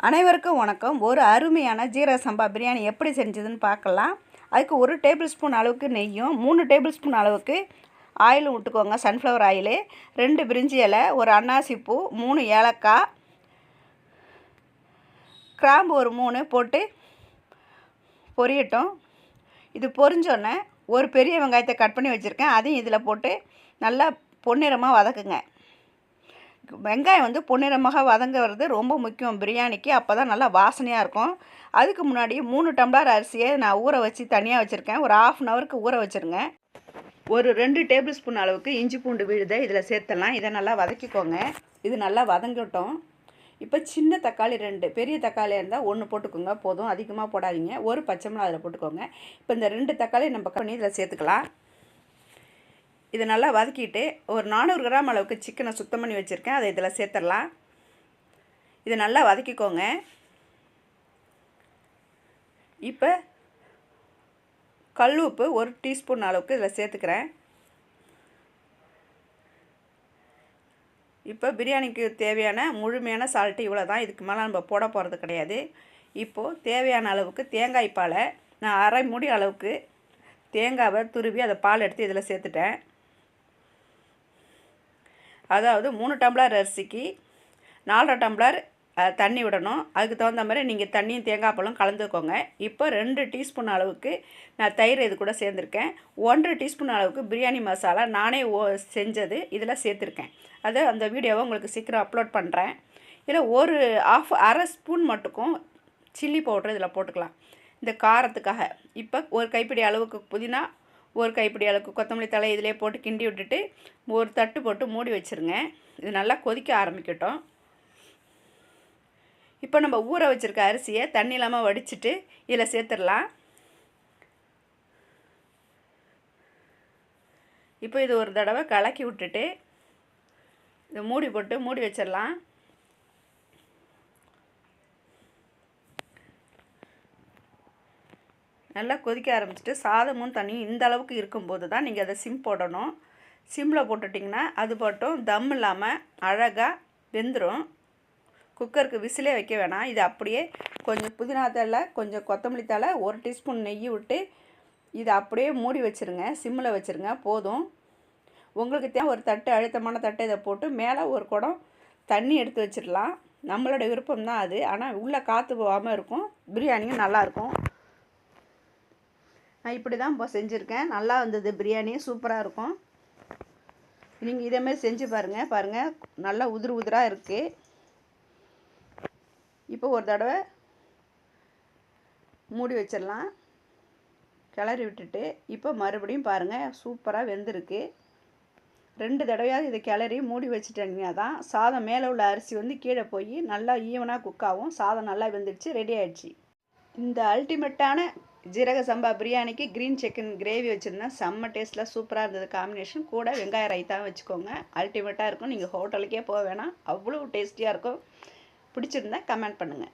அனைவருக்கும் வணக்கம். ஒரு அருமையான ஜீரக சம்பா பிரியாணி எப்படி செஞ்சதுன்னு பார்க்கலாம். அதுக்கு 1 டேபிள் ஸ்பூன் அளவுக்கு நெய்யும் 3 டேபிள் ஸ்பூன் அளவுக்கு ஆயிலும் விட்டுக்கோங்க. சன்ஃப்ளவர் ஆயிலு, 2 பிரிஞ்சி இலை, ஒரு அன்னாசி பூ, 3 ஏலக்காய், கிராம்பு ஒரு 3 போட்டு பொரியட்டும். இது பொரிஞ்சோடனே ஒரு பெரிய வெங்காயத்தை கட் பண்ணி வச்சுருக்கேன், அதையும் இதில் போட்டு நல்லா பொன்னிறமாக வதக்குங்க. வெங்காயம் பொன்னிறமாக வதங்குறது ரொம்ப முக்கியம் பிரியாணிக்கு. அப்போ தான் நல்லா வாசனையாக இருக்கும். அதுக்கு முன்னாடி 3 டம்ளர் அரிசியை நான் ஊற வச்சு தனியாக வச்சுருக்கேன். ஒரு 1/2 அன் ஹவருக்கு ஊற வச்சுருங்க. ஒரு 2 டேபிள் ஸ்பூன் அளவுக்கு இஞ்சி பூண்டு விழுதை இதில் சேர்த்துடலாம். இதை நல்லா வதக்கிக்கோங்க. இது நல்லா வதங்கட்டும். இப்போ சின்ன தக்காளி 2, பெரிய தக்காளியாக இருந்தால் 1 போட்டுக்கோங்க போதும், அதிகமாக போடாதீங்க. ஒரு பச்சை மிளகாய் அதில் போட்டுக்கோங்க. இப்போ இந்த 2 தக்காளி நம்ம பண்ணி இதில் சேர்த்துக்கலாம். இதை நல்லா வதக்கிட்டு ஒரு 400 கிராம் அளவுக்கு சிக்கனை சுத்தம் பண்ணி வச்சுருக்கேன், அதை இதில் சேர்த்துடலாம். இதை நல்லா வதக்கிக்கோங்க. இப்போ கல் உப்பு 1 டீஸ்பூன் அளவுக்கு இதில் சேர்த்துக்கிறேன். இப்போ பிரியாணிக்கு தேவையான முழுமையான சால்ட்டு இவ்வளோ தான். இதுக்கு மேலே நம்ம போட போகிறது கிடையாது. இப்போது தேவையான அளவுக்கு தேங்காய் பாலை நான் 1/2 மூடி அளவுக்கு தேங்காவை துருவி அதை பால் எடுத்து இதில் சேர்த்துட்டேன். அதாவது 3 டம்ளர் அரிசிக்கு 4 டம்ளர் தண்ணி விடணும். அதுக்கு தகுந்த மாதிரி நீங்கள் தண்ணியும் தேங்காய் பாலும் கலந்துக்கோங்க. இப்போ 2 டீஸ்பூன் அளவுக்கு நான் தயிர் இது கூட சேர்ந்துருக்கேன். 1 டீஸ்பூன் அளவுக்கு பிரியாணி மசாலா நானே செஞ்சது இதில் சேர்த்துருக்கேன். அது அந்த வீடியோவை உங்களுக்கு சீக்கிரம் அப்லோட் பண்ணுறேன். இதில் அரை ஸ்பூன் மட்டுக்கும் சில்லி பவுட்ரு இதில் போட்டுக்கலாம் இந்த காரத்துக்காக. இப்போ ஒரு கைப்பிடி அளவுக்கு புதினா, ஒரு கைப்பிடி அளவுக்கு கொத்தமல்லி தழை இதிலே போட்டு கிண்டி விட்டுட்டு ஒரு தட்டு போட்டு மூடி வச்சுருங்க. இது நல்லா கொதிக்க ஆரம்பிக்கட்டும். இப்போ நம்ம ஊற வச்சுருக்க அரிசியை தண்ணி இல்லாமல் வடிச்சிட்டு இதில் சேர்த்துடலாம். இப்போ இது ஒரு தடவை கலக்கி விட்டுட்டு இதை மூடி போட்டு மூடி வச்சிடலாம். நல்லா கொதிக்க ஆரம்பிச்சிட்டு சாதமும் தண்ணியும் இந்த அளவுக்கு இருக்கும்போது தான் நீங்கள் அதை சிம் போடணும். சிம்மில் போட்டுட்டிங்கன்னா அது மட்டும் தம் இல்லாமல் அழகாக வெந்துடும். குக்கருக்கு விசிலே வைக்க வேணாம். இது அப்படியே கொஞ்சம் புதினா தழை, கொஞ்சம் கொத்தமல்லி தழை, 1 டீஸ்பூன் நெய் விட்டு இதை அப்படியே மூடி வச்சுருங்க. சிம்மில் வச்சுருங்க போதும். உங்களுக்கு தேவை ஒரு தட்டு, அழுத்தமான தட்டை இதை போட்டு மேலே ஒரு குடம் தண்ணி எடுத்து வச்சிடலாம். நம்மளோட விருப்பம் தான் அது. ஆனால் உள்ளே காற்று போகாமல் இருக்கும், பிரியாணியும் நல்லாயிருக்கும். நான் இப்படி தான் இப்போ செஞ்சுருக்கேன். நல்லா வந்தது, பிரியாணியும் சூப்பராக இருக்கும். நீங்கள் இதேமாதிரி செஞ்சு பாருங்கள். நல்லா உதிர் உதிராக இருக்குது. இப்போ ஒரு தடவை மூடி வச்சிடலாம், கிளறி விட்டுட்டு. இப்போ மறுபடியும் பாருங்கள், சூப்பராக வெந்திருக்கு. 2 தடவையாவது இதை கிளறி மூடி வச்சுட்டீங்கன்னா தான் சாதம் மேலே உள்ள அரிசி கீழே போய் நல்லா ஈவனாக குக்காகும். சாதம் நல்லா வெந்துடுச்சு, ரெடி ஆகிடுச்சு. இந்த அல்டிமேட்டான ஜீரக சம்பா பிரியாணிக்கு க்ரீன் சிக்கன் கிரேவி வச்சுருந்தேன். செம்ம டேஸ்ட்டில் சூப்பராக இருந்தது காம்பினேஷன். கூட வெங்காய ரைத்தா வச்சுக்கோங்க, அல்டிமேட்டாக இருக்கும். நீங்கள் ஹோட்டலுக்கே போக வேணாம், அவ்வளோ டேஸ்டியாக இருக்கும். பிடிச்சிருந்தா கமெண்ட் பண்ணுங்கள்.